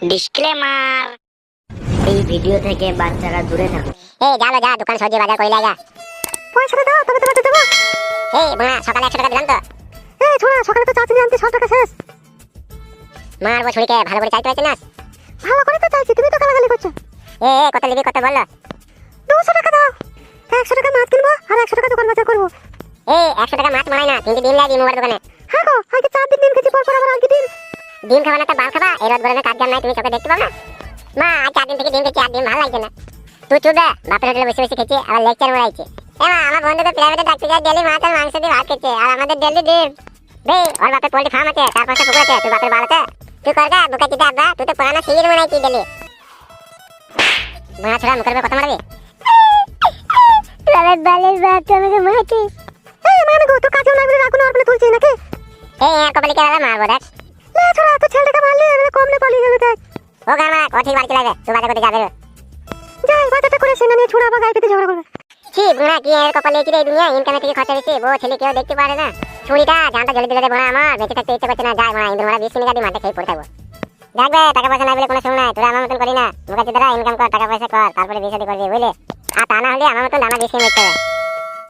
Disclaimer, এই video থেকে বাচ্চারা দূরে থাকুন। এই জানো যা দোকান সবজি বাজার কইলা যা। পয়সাটা দাও তবে তোমাকে দেবো। এই বোনা সকালে 100 টাকা দিলাম তো। এই ছোড়া সকালে তো চাচি আনতে 100 টাকা শেষ। মারবো ছুরিকে ভালো করে চাইতে পারছিস না। ভালো করে তো চাইছি, তুমি তো গালাগালি করছো। কত নিবি কত বললো? 200 টাকা দাও। 100 টাকা মাছ কিনবো আর 100 টাকা দোকান বাজার করবো। 100 টাকা মাছ মানাই না, 3 দিন লাগি মোবাইল দোকানে। হ্যাঁ গো, আগে 4 দিন ডিম খেয়েছি, পর আবার আগে ডিম খাবা না তো বাল খাবা? এই রোদ গরমে কাজ কাম নাই, তুমি চোখে দেখতে পাও না? মা আজ 4 দিন থেকে ডিম খেয়েছি আর ডিম ভালো লাগছে না। তুই চুপ রে, বাপের হোটেলে বসে বসে খেয়েছি আবার লেকচার মারাইছে। মা আমার বন্ধুকে প্রাইভেটে ডাকতে যায়, ডেলি মাছ আর মাংস দিয়ে ভাত খেয়েছে আর আমাদের ডেলি ডিম। বে ওর বাপের পোল্ট্রি ফার্ম আছে, তার পাশে পুকুর আছে, তুই বাপের বাল আছে? তুই করগা বুকা চিতা আব্বা, তুই তো পুরানা সিঁড়ি বানাইছি ডেলি। বোনা ছোড়া মুখের উপর কথা মারবি? বালের বাপ তো আমাকে মারছিস। এই মানে গো, তো কাজেও না বলে রাখুন আর বলে তুলছিস নাকি? কপালিকে মারবো দেখ। লে ছোড়া, তো ছেলেটাকে মারলি এবারে কমলে পালিয়ে গেল দেখ। ও গামা ও ঠিক বাড়ি চলে যাবে, তুই বাজার করতে যাবে। যাই বাজারটা করে সেনা নিয়ে ছোড়া আবার গায়ে পেতে ঝগড়া করবে। ছি বোনা কি এর কপালে কি রে, এই দুনিয়া ইনকামে থেকে খরচা বেশি, বউ ছেলে কেউ দেখতে পারে না। ছুরিটা জানটা জলে দিলে বোনা আমার বেঁচে থাকতে ইচ্ছে করছে না। যাই বোনা ইন্দুর মারা 20 মিনিট আগে মাঠে খেয়ে পড়ে থাকবো। দেখবে টাকা পয়সা না বলে কোনো সময় নাই, তোরা আমার মতন করি না। মুখা চিত্রা ইনকাম কর, টাকা পয়সা কর, তারপরে বিয়ে শাদী করবি বুঝলে। আর তা না হলে আমার মতন দানা বেশি মিটতে হবে।